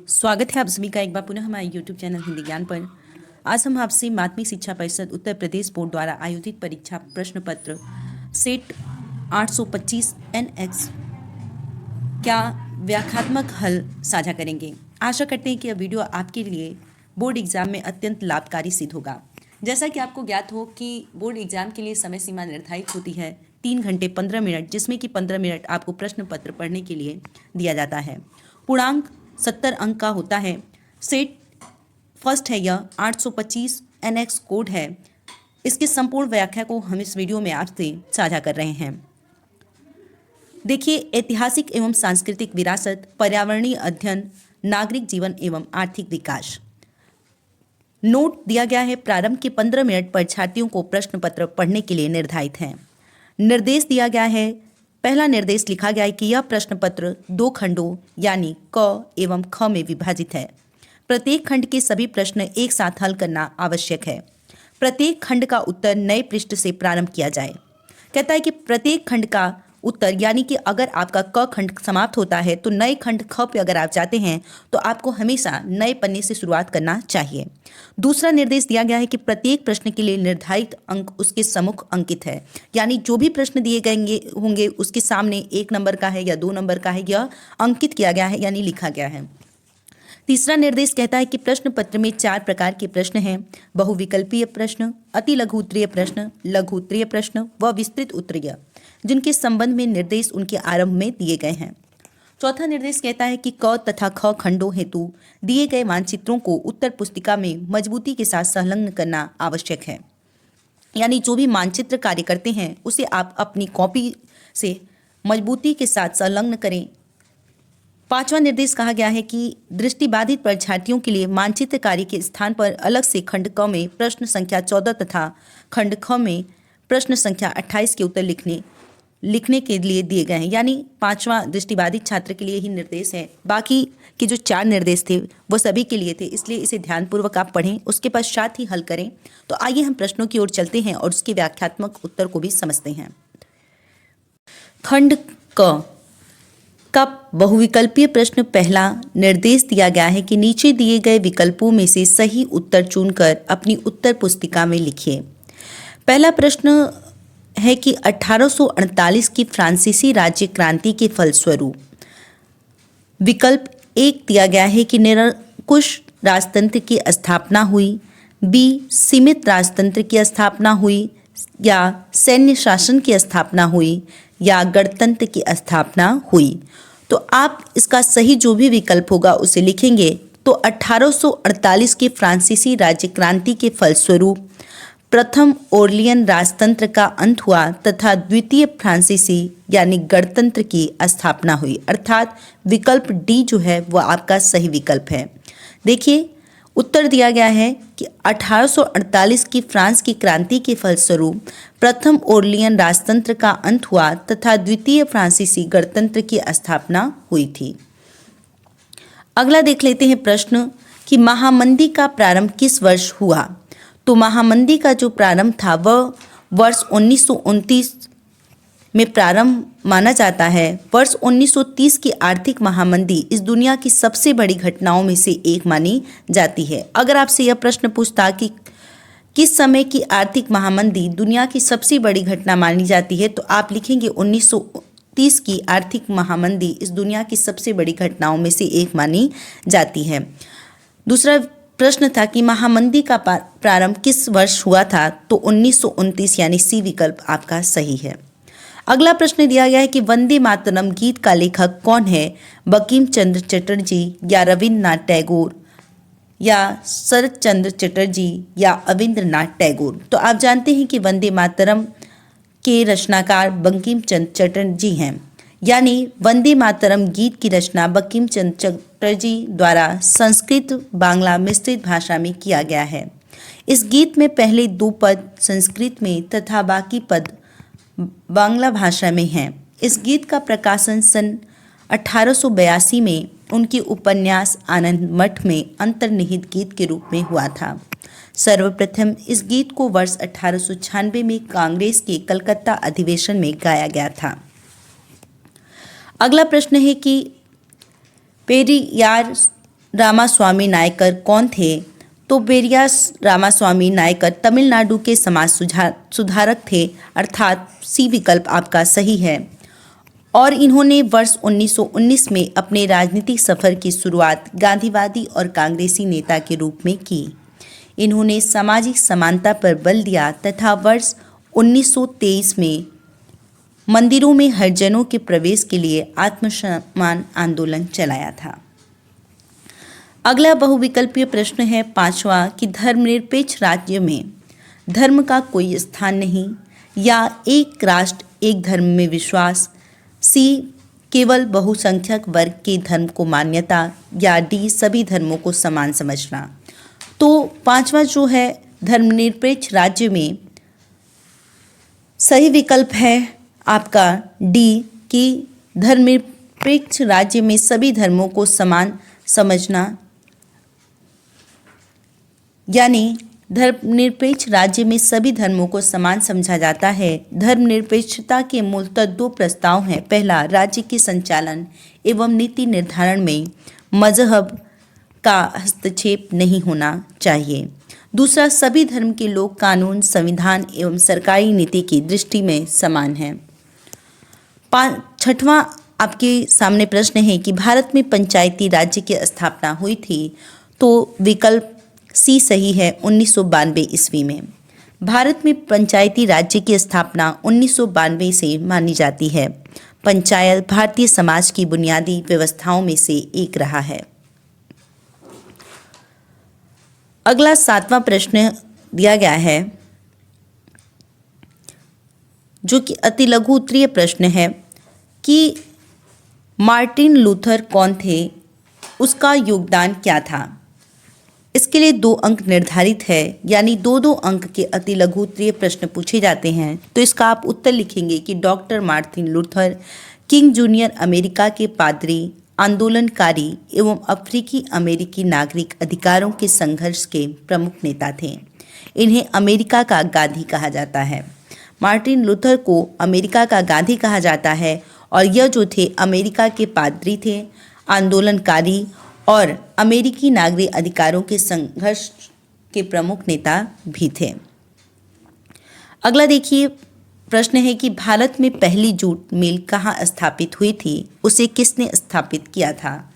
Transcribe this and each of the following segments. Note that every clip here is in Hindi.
स्वागत है आप सभी का एक बार पुनः हमारे YouTube चैनल हिंदी ज्ञान पर। आज हम आपसे माध्यमिक शिक्षा परिषद उत्तर प्रदेश बोर्ड द्वारा आयोजित परीक्षा प्रश्न पत्र सेट 825 NX क्या व्याख्यात्मक हल साझा करेंगे। आशा करते हैं कि यह वीडियो आपके लिए बोर्ड एग्जाम में अत्यंत लाभकारी सिद्ध होगा। जैसा कि आपको ज्ञात हो कि बोर्ड एग्जाम के लिए समय सीमा निर्धारित होती है 3 घंटे 15 मिनट, जिसमें कि 15 मिनट आपको प्रश्न पत्र पढ़ने के लिए दिया जाता है। पूर्णांक 70 अंक का होता है। सेट फर्स्ट है, यह 825 NX कोड है। इसकी संपूर्ण व्याख्या को हम इस वीडियो में आपसे साझा कर रहे हैं। देखिए, ऐतिहासिक एवं सांस्कृतिक विरासत, पर्यावरणीय अध्ययन, नागरिक जीवन एवं आर्थिक विकास। नोट दिया गया है, प्रारंभ के 15 मिनट परीक्षार्थियों को प्रश्न पत्र पढ़ने के लिए निर्धारित हैं। निर्देश दिया गया है, पहला निर्देश लिखा गया है कि यह प्रश्न पत्र 2 खंडों यानी क एवं ख में विभाजित है। प्रत्येक खंड के सभी प्रश्न एक साथ हल करना आवश्यक है। प्रत्येक खंड का उत्तर नए पृष्ठ से प्रारंभ किया जाए। कहता है कि प्रत्येक खंड का उत्तर यानी कि अगर आपका क खंड समाप्त होता है तो नए खंड ख पे अगर आप जाते हैं तो आपको हमेशा नए पन्ने से शुरुआत करना चाहिए। दूसरा निर्देश दिया गया है कि प्रत्येक प्रश्न के लिए निर्धारित अंक उसके सम्मुख अंकित है, यानी जो भी प्रश्न दिए गए होंगे उसके सामने 1 नंबर का है या 2 नंबर का है, यह अंकित किया गया है यानी लिखा गया है। तीसरा निर्देश कहता है कि प्रश्न पत्र में 4 प्रकार के प्रश्न हैं: बहुविकल्पीय प्रश्न, अति लघु उत्तरीय प्रश्न, लघु उत्तरीय प्रश्न व विस्तृत उत्तरीय, जिनके संबंध में निर्देश उनके आरंभ में दिए गए हैं। चौथा निर्देश कहता है कि क तथा ख खंडों हेतु दिए गए मानचित्रों को उत्तर पुस्तिका में मजबूती के साथ संलग्न करना आवश्यक है, यानी जो भी मानचित्र कार्य करते हैं उसे आप अपनी कॉपी से मजबूती के साथ संलग्न करें। पांचवा निर्देश कहा गया है कि दृष्टिबाधित परीक्षार्थियों के लिए मानचित्र कार्य के स्थान पर अलग से खंड क में प्रश्न संख्या 14 तथा खंड ख में प्रश्न संख्या 28 के उत्तर लिखने के लिए दिए गए हैं, यानी पांचवा दृष्टिबाधित छात्र के लिए ही निर्देश है। बाकी के जो 4 निर्देश थे वो सभी के लिए थे, इसलिए इसे ध्यानपूर्वक आप पढ़ें, उसके पश्चात ही हल करें। तो आइए हम प्रश्नों की ओर चलते हैं और उसके व्याख्यात्मक उत्तर को भी समझते हैं। खंड क का बहुविकल्पीय प्रश्न, पहला निर्देश दिया गया है कि नीचे दिए गए विकल्पों में से सही उत्तर चुनकर अपनी उत्तर पुस्तिका में लिखिए। पहला प्रश्न है कि 1848 की फ्रांसीसी राज्य क्रांति के फलस्वरूप, विकल्प 1 दिया गया है कि निरंकुश राजतंत्र की स्थापना हुई, बी सीमित राजतंत्र की स्थापना हुई, या सैन्य शासन की स्थापना हुई, या गणतंत्र की स्थापना हुई। तो आप इसका सही जो भी विकल्प होगा उसे लिखेंगे। तो 1848 की फ्रांसीसी राज्य क्रांति के फलस्वरूप प्रथम ओरलियन राजतंत्र का अंत हुआ तथा द्वितीय फ्रांसीसी यानी गणतंत्र की स्थापना हुई, अर्थात विकल्प डी जो है वो आपका सही विकल्प है। देखिए, उत्तर दिया गया है कि 1848 की फ्रांस की क्रांति के फलस्वरूप प्रथम ओरलियन राजतंत्र का अंत हुआ तथा द्वितीय फ्रांसीसी गणतंत्र की स्थापना हुई थी। अगला देख लेते हैं प्रश्न कि महामंदी का प्रारंभ किस वर्ष हुआ। तो महामंदी का जो प्रारंभ था वह वर्ष 1929 में प्रारंभ माना जाता है। वर्ष 1930 की आर्थिक महामंदी इस दुनिया की सबसे बड़ी घटनाओं में से एक मानी जाती है। अगर आपसे यह प्रश्न पूछता कि किस समय की आर्थिक महामंदी दुनिया की सबसे बड़ी घटना मानी जाती है, तो आप लिखेंगे 1930 की आर्थिक महामंदी इस दुनिया की सबसे बड़ी घटनाओं में से एक मानी जाती है। दूसरा प्रश्न था कि महामंदी का प्रारंभ किस वर्ष हुआ था, तो 1929 यानी सी विकल्प आपका सही है। अगला प्रश्न दिया गया है कि वंदे मातरम गीत का लेखक कौन है, बंकिम चंद्र चटर्जी या रविन्द्रनाथ टैगोर या शरत चंद्र चटर्जी या अविंद्रनाथ टैगोर। तो आप जानते हैं कि वंदे मातरम के रचनाकार बंकिम चंद्र चटर्जी हैं, यानी वंदे मातरम गीत की रचना बंकिम चंद्र चटर्जी द्वारा संस्कृत बांग्ला मिश्रित भाषा में किया गया है। इस गीत में पहले 2 पद संस्कृत में तथा बाकी पद बांग्ला भाषा में हैं। इस गीत का प्रकाशन सन 1882 में उनके उपन्यास आनंद मठ में अंतर्निहित गीत के रूप में हुआ था। सर्वप्रथम इस गीत को वर्ष 1896 में कांग्रेस के कलकत्ता अधिवेशन में गाया गया था। अगला प्रश्न है कि पेरियार रामास्वामी नायकर कौन थे? तो पेरियार रामास्वामी नायकर तमिलनाडु के समाज सुधारक थे, अर्थात सी विकल्प आपका सही है। और इन्होंने वर्ष 1919 में अपने राजनीतिक सफर की शुरुआत गांधीवादी और कांग्रेसी नेता के रूप में की। इन्होंने सामाजिक समानता पर बल दिया तथा वर्ष 1923 में मंदिरों में हरिजनों के प्रवेश के लिए आत्मसम्मान आंदोलन चलाया था। अगला बहुविकल्पीय प्रश्न है 5वां कि धर्मनिरपेक्ष राज्य में धर्म का कोई स्थान नहीं, या एक राष्ट्र एक धर्म में विश्वास, सी केवल बहुसंख्यक वर्ग के धर्म को मान्यता, या डी सभी धर्मों को समान समझना। तो 5वां जो है धर्मनिरपेक्ष राज्य में सही विकल्प है आपका डी कि धर्मनिरपेक्ष राज्य में सभी धर्मों को समान समझना, यानी धर्मनिरपेक्ष राज्य में सभी धर्मों को समान समझा जाता है। धर्मनिरपेक्षता के मूलतः 2 प्रस्ताव हैं। पहला, राज्य के संचालन एवं नीति निर्धारण में मजहब का हस्तक्षेप नहीं होना चाहिए। दूसरा, सभी धर्म के लोग कानून, संविधान एवं सरकारी नीति की दृष्टि में समान हैं। 6वां आपके सामने प्रश्न है कि भारत में पंचायती राज्य की स्थापना हुई थी। तो विकल्प सी सही है, 1992 ईस्वी में। भारत में पंचायती राज्य की स्थापना 1992 से मानी जाती है। पंचायत भारतीय समाज की बुनियादी व्यवस्थाओं में से एक रहा है। अगला 7वां प्रश्न दिया गया है जो कि अति लघु उत्तरीय प्रश्न है कि मार्टिन लूथर कौन थे, उसका योगदान क्या था। इसके लिए 2 अंक निर्धारित है, यानी 2-2 अंक के अति लघु उत्तरीय प्रश्न पूछे जाते हैं। तो इसका आप उत्तर लिखेंगे कि doctor Martin Luther king junior America के पादरी, आंदोलनकारी एवं अफ्रीकी अमेरिकी नागरिक अधिकारों के संघर्ष के प्रमुख नेता थे। इन्हें अमेरिका का गांधी कहा जाता है। मार्टिन लूथर को अमेरिका का गांधी कहा जाता है और यह जो थे अमेरिका के पादरी थे, आंदोलनकारी और अमेरिकी नागरिक अधिकारों के संघर्ष के प्रमुख नेता भी थे। अगला देखिए प्रश्न है कि भारत में पहली जूट मिल कहाँ स्थापित हुई थी, उसे किसने स्थापित किया था।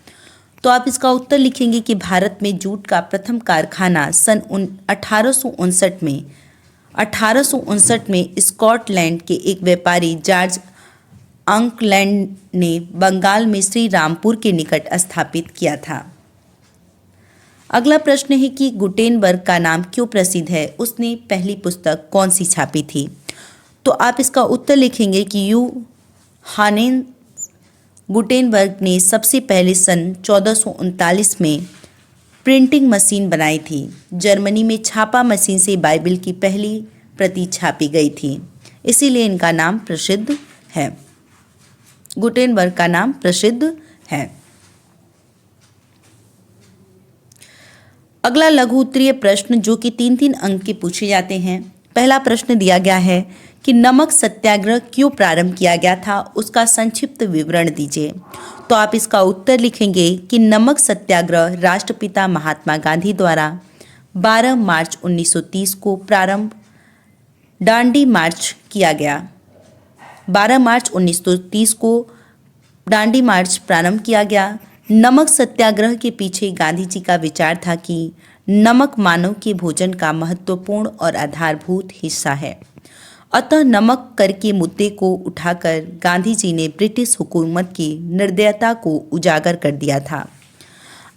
तो आप इसका उत्तर लिखेंगे कि भारत में जूट का प्रथम कारखाना सन 1859 में स्कॉटलैंड के एक व्यापारी जॉर्ज अंकलैंड ने बंगाल में श्री रामपुर के निकट स्थापित किया था। अगला प्रश्न है कि गुटेनबर्ग का नाम क्यों प्रसिद्ध है, उसने पहली पुस्तक कौन सी छापी थी। तो आप इसका उत्तर लिखेंगे कि यूहानेस गुटेनबर्ग ने सबसे पहले सन 1439 में प्रिंटिंग मशीन बनाई थी। जर्मनी में छापा मशीन से बाइबल की पहली प्रति छापी गई थी, इसीलिए इनका नाम प्रसिद्ध है। गुटेनबर्ग का नाम प्रसिद्ध है। अगला लघु उत्तरीय प्रश्न जो कि 3-3 अंक के पूछे जाते हैं। पहला प्रश्न दिया गया है कि नमक सत्याग्रह क्यों प्रारंभ किया गया था, उसका संक्षिप्त विवरण दीजिए। तो आप इसका उत्तर लिखेंगे कि नमक सत्याग्रह राष्ट्रपिता महात्मा गांधी द्वारा 12 मार्च 1930 को प्रारंभ डांडी मार्च किया गया। 12 मार्च 1930 को डांडी मार्च प्रारंभ किया गया। नमक सत्याग्रह के पीछे गांधी जी का विचार था कि नमक मानव के भोजन का महत्वपूर्ण और आधारभूत हिस्सा है। अतः नमक कर के मुद्दे को उठाकर गांधी जी ने ब्रिटिश हुकूमत की निर्दयता को उजागर कर दिया था।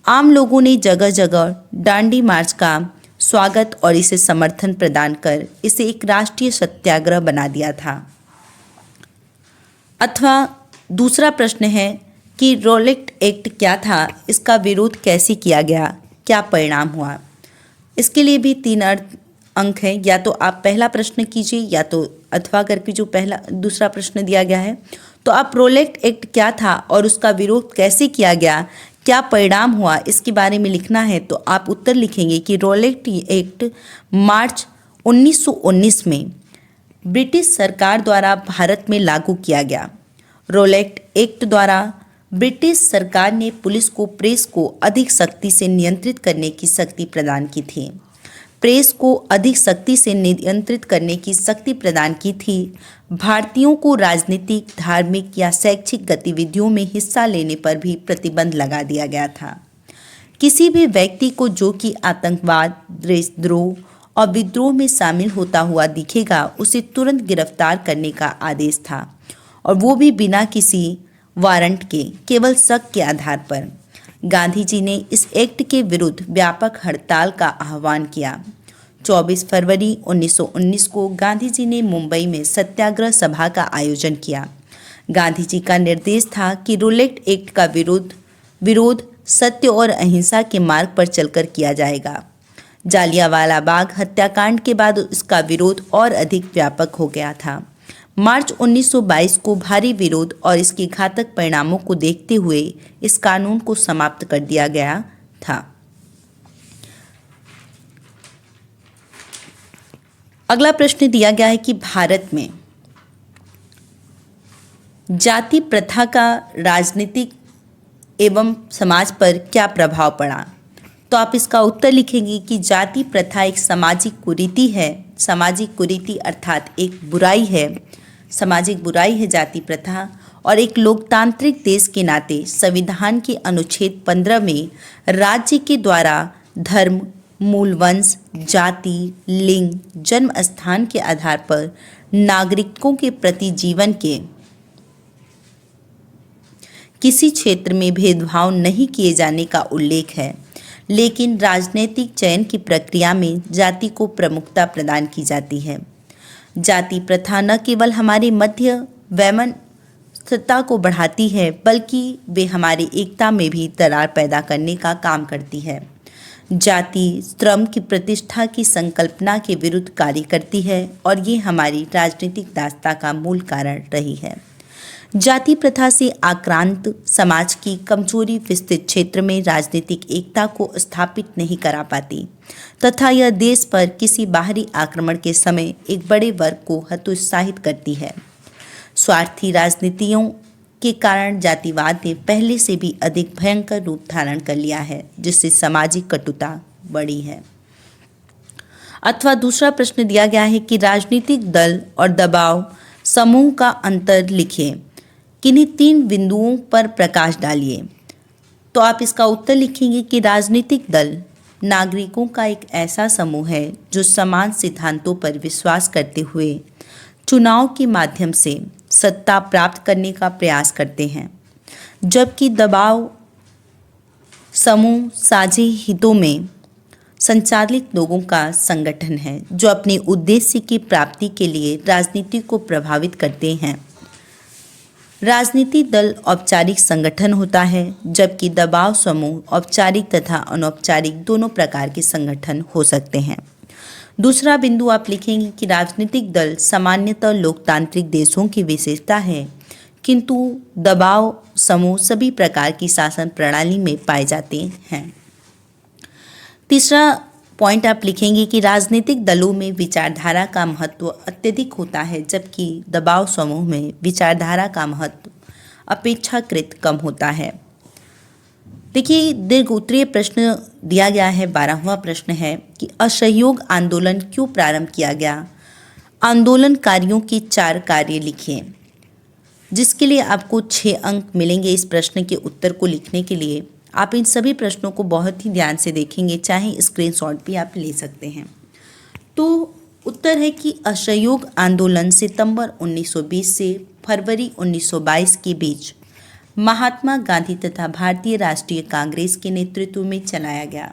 आम लोगों ने जगह जगह डांडी मार्च का स्वागत और इसे समर्थन प्रदान कर इसे एक राष्ट्रीय सत्याग्रह बना दिया था। अथवा दूसरा प्रश्न है कि रॉलेट एक्ट क्या था, इसका विरोध कैसे किया गया, क्या परिणाम हुआ। इसके लिए भी 3 अंक हैं। या तो आप पहला प्रश्न कीजिए या तो अथवा करके जो दूसरा प्रश्न दिया गया है। तो आप रॉलेट एक्ट क्या था और उसका विरोध कैसे किया गया, क्या परिणाम हुआ, इसके बारे में लिखना है। तो आप उत्तर लिखेंगे कि रॉलेट एक्ट मार्च 1919 में ब्रिटिश सरकार द्वारा भारत में लागू किया गया। रॉलेट एक्ट द्वारा ब्रिटिश सरकार ने पुलिस को प्रेस को अधिक सख्ती से नियंत्रित करने की शक्ति प्रदान की थी। प्रेस को अधिक सख्ती से नियंत्रित करने की शक्ति प्रदान की थी। भारतीयों को राजनीतिक, धार्मिक या शैक्षिक गतिविधियों में हिस्सा लेने पर भी प्रतिबंध लगा दिया गया था। किसी भी व्यक्ति को जो कि आतंकवाद, देशद्रोह और विद्रोह में शामिल होता हुआ दिखेगा, उसे तुरंत गिरफ्तार करने का आदेश था, और वो भी बिना किसी वारंट के, केवल शक के आधार पर। गांधी जी ने इस एक्ट के विरुद्ध व्यापक हड़ताल का आह्वान किया। 24 फरवरी 1919 को गांधी जी ने मुंबई में सत्याग्रह सभा का आयोजन किया। गांधी जी का निर्देश था कि रोलेट एक्ट का विरोध सत्य और अहिंसा के मार्ग पर चलकर किया जाएगा। जालियांवाला बाग हत्याकांड के बाद इसका विरोध और अधिक व्यापक हो गया था। मार्च 1922 को भारी विरोध और इसके घातक परिणामों को देखते हुए इस कानून को समाप्त कर दिया गया था। अगला प्रश्न दिया गया है कि भारत में जाति प्रथा का राजनीतिक एवं समाज पर क्या प्रभाव पड़ा। तो आप इसका उत्तर लिखेंगे कि जाति प्रथा एक सामाजिक कुरीति है। सामाजिक कुरीति अर्थात एक बुराई है, सामाजिक बुराई है जाति प्रथा। और एक लोकतांत्रिक देश के नाते संविधान के अनुच्छेद 15 में राज्य के द्वारा धर्म, मूल वंश, जाति, लिंग, जन्म स्थान के आधार पर नागरिकों के प्रति जीवन के किसी क्षेत्र में भेदभाव नहीं किए जाने का उल्लेख है, लेकिन राजनीतिक चयन की प्रक्रिया में जाति को प्रमुखता प्रदान की जाती है। जाति प्रथा न केवल हमारे मध्य वैमनस्यता को बढ़ाती है, बल्कि वे हमारी एकता में भी दरार पैदा करने का काम करती है। जाति श्रम की प्रतिष्ठा की संकल्पना के विरुद्ध कार्य करती है, और ये हमारी राजनीतिक दासता का मूल कारण रही है। जाति प्रथा से आक्रांत समाज की कमजोरी विस्तृत क्षेत्र में राजनीतिक एकता को स्थापित नहीं करा पाती, तथा यह देश पर किसी बाहरी आक्रमण के समय एक बड़े वर्ग को हतोत्साहित करती है। स्वार्थी राजनीतियों के कारण जातिवाद ने पहले से भी अधिक भयंकर रूप धारण कर लिया है, जिससे सामाजिक कटुता बढ़ी है। अथवा दूसरा प्रश्न दिया गया है कि राजनीतिक दल और दबाव समूह का अंतर लिखिए। किन्हीं 3 बिंदुओं पर प्रकाश डालिए। तो आप इसका उत्तर लिखेंगे कि राजनीतिक दल नागरिकों का एक ऐसा समूह है जो समान सिद्धांतों पर विश्वास करते हुए चुनाव के माध्यम से सत्ता प्राप्त करने का प्रयास करते हैं, जबकि दबाव समूह साझे हितों में संचालित लोगों का संगठन है, जो अपने उद्देश्य की प्राप्ति के लिए राजनीति को प्रभावित करते हैं। राजनीतिक दल औपचारिक संगठन होता है, जबकि दबाव समूह औपचारिक तथा अनौपचारिक दोनों प्रकार के संगठन हो सकते हैं। दूसरा बिंदु आप लिखेंगे कि राजनीतिक दल सामान्यतः लोकतांत्रिक देशों की विशेषता है, किंतु दबाव समूह सभी प्रकार की शासन प्रणाली में पाए जाते हैं। तीसरा पॉइंट आप लिखेंगे कि राजनीतिक दलों में विचारधारा का महत्व अत्यधिक होता है, जबकि दबाव समूह में विचारधारा का महत्व अपेक्षाकृत कम होता है। देखिए, दीर्घ उत्तरीय प्रश्न दिया गया है। 12वां प्रश्न है कि असहयोग आंदोलन क्यों प्रारंभ किया गया। आंदोलनकारियों के 4 कार्य लिखिए, जिसके लिए आपको 6 अंक मिलेंगे। इस प्रश्न के उत्तर को लिखने के लिए आप इन सभी प्रश्नों को बहुत ही ध्यान से देखेंगे, चाहे स्क्रीनशॉट भी आप ले सकते हैं। तो उत्तर है कि असहयोग आंदोलन सितंबर 1920 से फरवरी 1922 के बीच महात्मा गांधी तथा भारतीय राष्ट्रीय कांग्रेस के नेतृत्व में चलाया गया,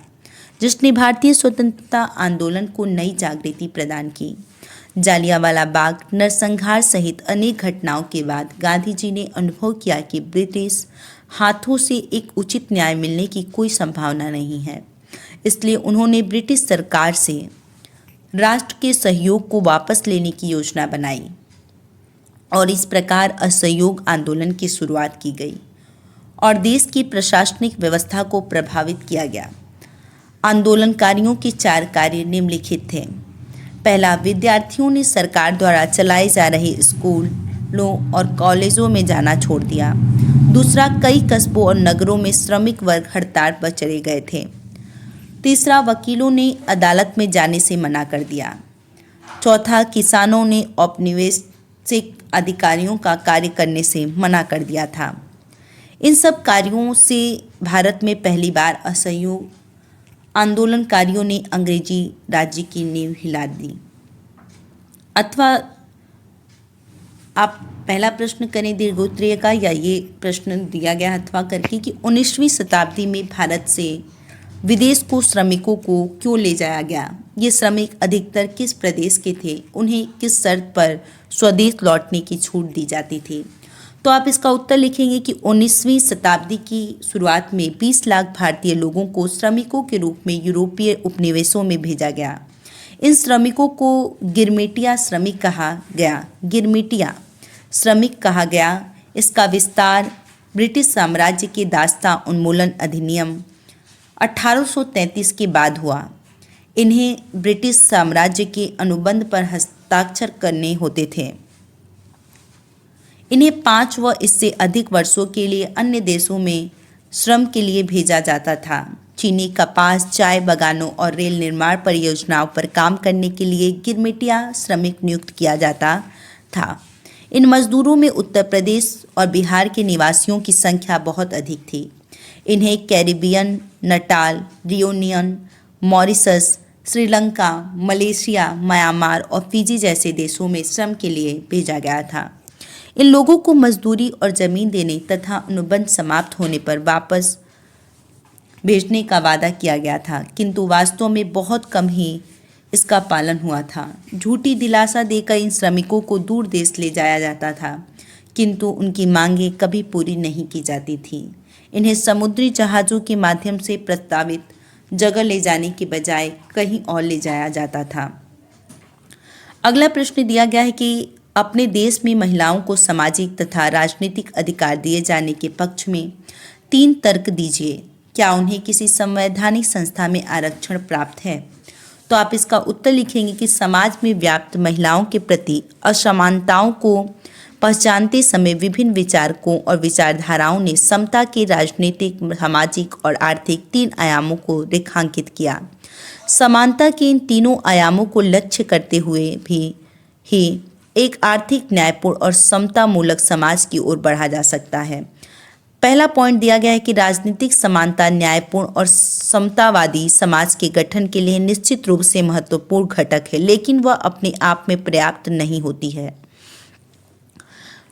जिसने भारतीय स्वतंत्रता आंदोलन को नई जागृति प्रदान की। जालियांवाला बाग नरसंहार सहित अनेक घटनाओं के बाद गांधी जी ने अनुभव किया कि ब्रिटिश हाथों से एक उचित न्याय मिलने की कोई संभावना नहीं है। इसलिए उन्होंने ब्रिटिश सरकार से राष्ट्र के सहयोग को वापस लेने की योजना बनाई, और इस प्रकार असहयोग आंदोलन की शुरुआत की गई और देश की प्रशासनिक व्यवस्था को प्रभावित किया गया। आंदोलनकारियों के 4 कार्य निम्नलिखित थे। पहला, विद्यार्थियों ने सरकार द्वारा चलाए जा रहे स्कूलों और कॉलेजों में जाना छोड़ दिया दूसरा, कई कस्बों और नगरों में श्रमिक वर्ग हड़ताल पर चले गए थे। तीसरा, वकीलों ने अदालत में जाने से मना कर दिया। चौथा, किसानों ने औपनिवेशिक अधिकारियों का कार्य करने से मना कर दिया था। इन सब कार्यों से भारत में पहली बार असहयोग आंदोलनकारियों ने अंग्रेजी राज्य की नींव हिला दी। अथवा आप पहला प्रश्न करें दीर्घोत्तरीय का, या ये प्रश्न दिया गया अथवा करके कि 19वीं शताब्दी में भारत से विदेश को श्रमिकों को क्यों ले जाया गया। ये श्रमिक अधिकतर किस प्रदेश के थे, उन्हें किस शर्त पर स्वदेश लौटने की छूट दी जाती थी। तो आप इसका उत्तर लिखेंगे कि 19वीं शताब्दी की शुरुआत में 20 लाख भारतीय लोगों को श्रमिकों के रूप में यूरोपीय उपनिवेशों में भेजा गया। इन श्रमिकों को गिरमिटिया श्रमिक कहा गया। गिरमिटिया श्रमिक कहा गया। इसका विस्तार ब्रिटिश साम्राज्य के दास्ता उन्मूलन अधिनियम 1833 के बाद हुआ। इन्हें ब्रिटिश साम्राज्य के अनुबंध पर हस्ताक्षर करने होते थे। इन्हें 5 व इससे अधिक वर्षों के लिए अन्य देशों में श्रम के लिए भेजा जाता था। चीनी, कपास, चाय बागानों और रेल निर्माण परियोजनाओं पर काम करने के लिए गिरमिटिया श्रमिक नियुक्त किया जाता था। इन मजदूरों में उत्तर प्रदेश और बिहार के निवासियों की संख्या बहुत अधिक थी। इन्हें Caribbean, Natal, reunion, Mauritius, Sri Lanka, Malaysia, Myanmar और फिजी जैसे देशों में श्रम के लिए भेजा गया था। इन लोगों को मजदूरी और ज़मीन देने तथा अनुबंध समाप्त होने पर वापस भेजने का वादा किया गया था, किंतु वास्तव में बहुत कम ही इसका पालन हुआ था। झूठी दिलासा देकर इन श्रमिकों को दूर देश ले जाया जाता था, किंतु उनकी मांगें कभी पूरी नहीं की जाती थी। इन्हें समुद्री जहाज़ों के माध्यम से प्रस्तावित जगह ले जाने के बजाय कहीं और ले जाया जाता था। अगला प्रश्न दिया गया है कि अपने देश में महिलाओं को सामाजिक तथा राजनीतिक अधिकार दिए जाने के पक्ष में 3 तर्क दीजिए। क्या उन्हें किसी संवैधानिक संस्था में आरक्षण प्राप्त है? तो आप इसका उत्तर लिखेंगे कि समाज में व्याप्त महिलाओं के प्रति असमानताओं को पहचानते समय विभिन्न विचारकों और विचारधाराओं ने समता के राजनीतिक, सामाजिक और आर्थिक 3 आयामों को रेखांकित किया। समानता के इन तीनों आयामों को लक्ष्य करते हुए भी ही एक आर्थिक, न्यायपूर्ण और समतामूलक समाज की ओर बढ़ा जा सकता है। पहला पॉइंट दिया गया है कि राजनीतिक समानता न्यायपूर्ण और समतावादी समाज के गठन के लिए निश्चित रूप से महत्वपूर्ण घटक है, लेकिन वह अपने आप में पर्याप्त नहीं होती है।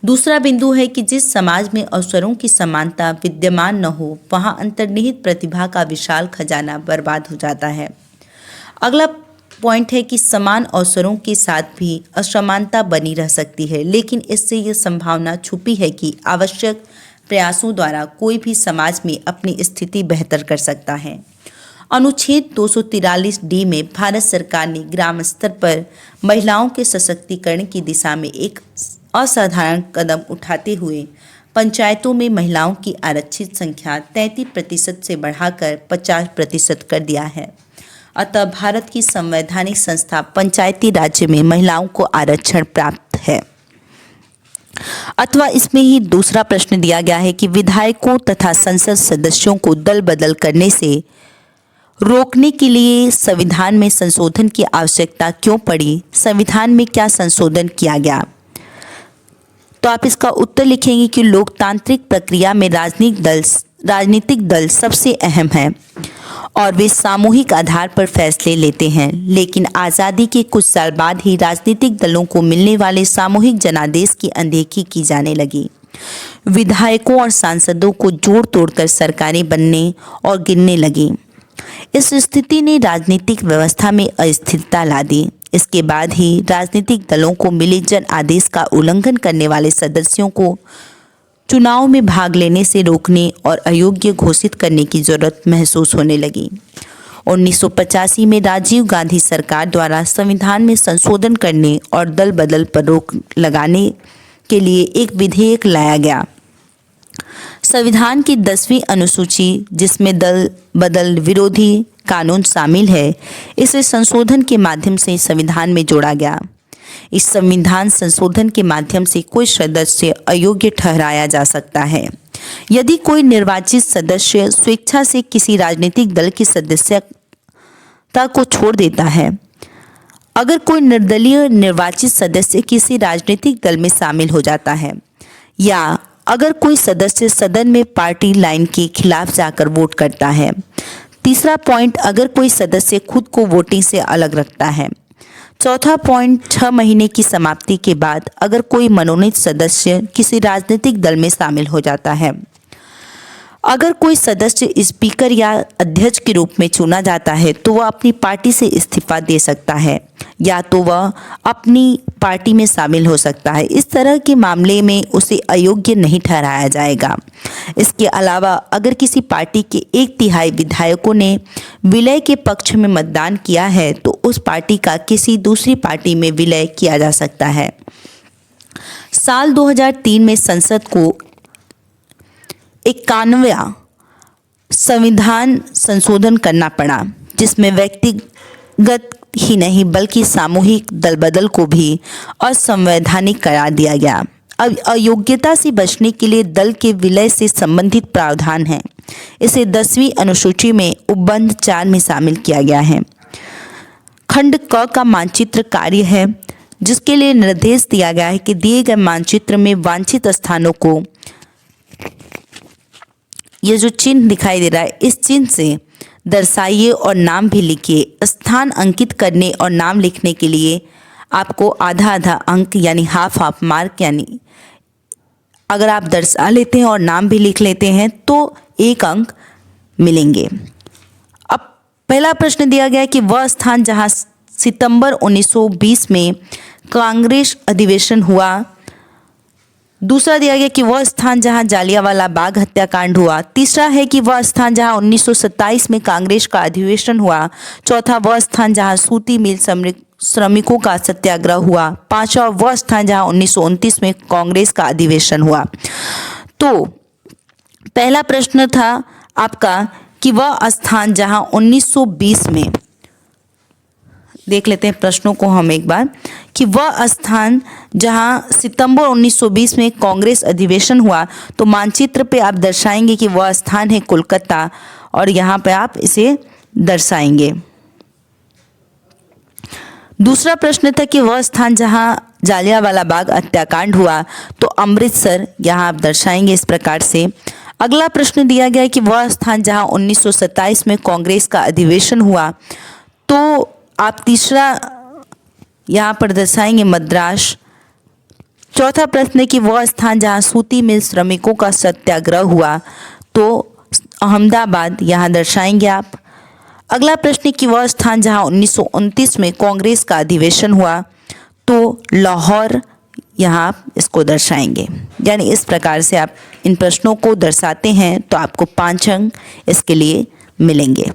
दूसरा बिंदु है कि जिस समाज में अवसरों की समानता विद्यमान न हो, वहां अंतर्निहित प्रतिभा का विशाल खजाना बर्बाद हो जाता है। अगला पॉइंट है कि समान अवसरों के साथ भी असमानता बनी रह सकती है, लेकिन इससे यह संभावना छुपी है कि आवश्यक प्रयासों द्वारा कोई भी समाज में अपनी स्थिति बेहतर कर सकता है। अनुच्छेद 243 डी में भारत सरकार ने ग्राम स्तर पर महिलाओं के सशक्तिकरण की दिशा में एक असाधारण कदम उठाते हुए पंचायतों में महिलाओं की आरक्षित संख्या 33% से बढ़ाकर 50% कर दिया है। अतः भारत की संवैधानिक संस्था पंचायती राज्य में महिलाओं को आरक्षण प्राप्त है। अथवा इसमें ही दूसरा प्रश्न दिया गया है कि विधायकों तथा संसद सदस्यों को दल बदल करने से रोकने के लिए संविधान में संशोधन की आवश्यकता क्यों पड़ी? संविधान में क्या संशोधन किया गया? तो आप इसका उत्तर लिखेंगे कि लोकतांत्रिक प्रक्रिया में राजनीतिक दल सबसे अहम है और वे सामूहिक आधार पर फैसले लेते हैं, लेकिन आज़ादी के कुछ साल बाद ही राजनीतिक दलों को मिलने वाले सामूहिक जनादेश की अनदेखी की जाने लगी। विधायकों और सांसदों को जोड़ तोड़कर सरकारें बनने और गिरने लगीं। इस स्थिति ने राजनीतिक व्यवस्था में अस्थिरता ला दी। इसके बाद ही राजनीतिक दलों को मिले जन आदेश का उल्लंघन करने वाले सदस्यों को चुनाव में भाग लेने से रोकने और अयोग्य घोषित करने की जरूरत महसूस होने लगी। 1985 में राजीव गांधी सरकार द्वारा संविधान में संशोधन करने और दल बदल पर रोक लगाने के लिए एक विधेयक लाया गया। संविधान की 10वीं अनुसूची, जिसमें दल बदल विरोधी कानून शामिल है, इसे संशोधन के माध्यम से संविधान में जोड़ा गया। इस संविधान संशोधन के माध्यम से कोई सदस्य अयोग्य ठहराया जा सकता है। यदि कोई निर्वाचित सदस्य स्वेच्छा से किसी राजनीतिक दल की सदस्यता को छोड़ देता है, अगर कोई निर्दलीय निर्वाचित सदस्य किसी राजनीतिक दल में शामिल हो जाता है, या अगर कोई सदस्य सदन में पार्टी लाइन के खिलाफ जाकर वोट करता है। तीसरा पॉइंट, अगर कोई सदस्य खुद को वोटिंग से अलग रखता है। चौथा पॉइंट, 6 महीने की समाप्ति के बाद अगर कोई मनोनीत सदस्य किसी राजनीतिक दल में शामिल हो जाता है। अगर कोई सदस्य स्पीकर या अध्यक्ष के रूप में चुना जाता है तो वह अपनी पार्टी से इस्तीफा दे सकता है, या तो वह अपनी पार्टी में शामिल हो सकता है। इस तरह के मामले में उसे अयोग्य नहीं ठहराया जाएगा। इसके अलावा अगर किसी पार्टी के 1/3 विधायकों ने विलय के पक्ष में मतदान किया है तो उस पार्टी का किसी दूसरी पार्टी में विलय किया जा सकता है। साल 2003 में संसद को 91वां संविधान संशोधन करना पड़ा, जिसमें व्यक्तिगत ही नहीं बल्कि सामूहिक दलबदल को भी असंवैधानिक करार दिया गया। अब अयोग्यता से बचने के लिए दल के विलय से संबंधित प्रावधान है। इसे 10वीं अनुसूची में उपबंध 4 में शामिल किया गया है। खंड क का मानचित्र कार्य है, जिसके लिए निर्देश दिया गया है कि दिए गए मानचित्र में वांछित स्थानों को, ये जो चिन्ह दिखाई दे रहा है, इस चिन्ह से दर्शाइए और नाम भी लिखिए। स्थान अंकित करने और नाम लिखने के लिए आपको आधा अंक यानी हाफ मार्क, यानी अगर आप दर्शा लेते हैं और नाम भी लिख लेते हैं तो 1 अंक मिलेंगे। अब पहला प्रश्न दिया गया है कि वह स्थान जहां सितंबर 1920 में कांग्रेस अधिवेशन हुआ। दूसरा दिया गया कि वह स्थान जहां जालियांवाला बाग हत्याकांड हुआ। तीसरा है कि वह स्थान जहां 1927 में कांग्रेस का अधिवेशन हुआ। चौथा, वह स्थान जहां सूती मिल श्रमिकों का सत्याग्रह हुआ। पांचवा, वह स्थान जहां 1929 में कांग्रेस का अधिवेशन हुआ। तो पहला प्रश्न था आपका कि वह स्थान जहां 1920 में, देख लेते हैं प्रश्नों को हम एक बार, कि वह स्थान जहां सितंबर 1920 में कांग्रेस अधिवेशन हुआ, तो मानचित्र पे आप दर्शाएंगे कि वह स्थान है कोलकाता, और यहाँ पे आप इसे दर्शाएंगे। दूसरा प्रश्न था कि वह स्थान जहां जालियांवाला बाग हत्याकांड हुआ, तो अमृतसर, यहाँ आप दर्शाएंगे इस प्रकार से। अगला प्रश्न दिया गया कि वह स्थान जहां 1927 में कांग्रेस का अधिवेशन हुआ, तो आप तीसरा यहाँ पर दर्शाएंगे मद्रास। चौथा प्रश्न है कि वह स्थान जहाँ सूती मिल श्रमिकों का सत्याग्रह हुआ, तो अहमदाबाद, यहाँ दर्शाएंगे आप। अगला प्रश्न है कि वह स्थान जहाँ 1929 में कांग्रेस का अधिवेशन हुआ, तो लाहौर, यहाँ आप इसको दर्शाएंगे। यानी इस प्रकार से आप इन प्रश्नों को दर्शाते हैं तो आपको 5 अंक इसके लिए मिलेंगे।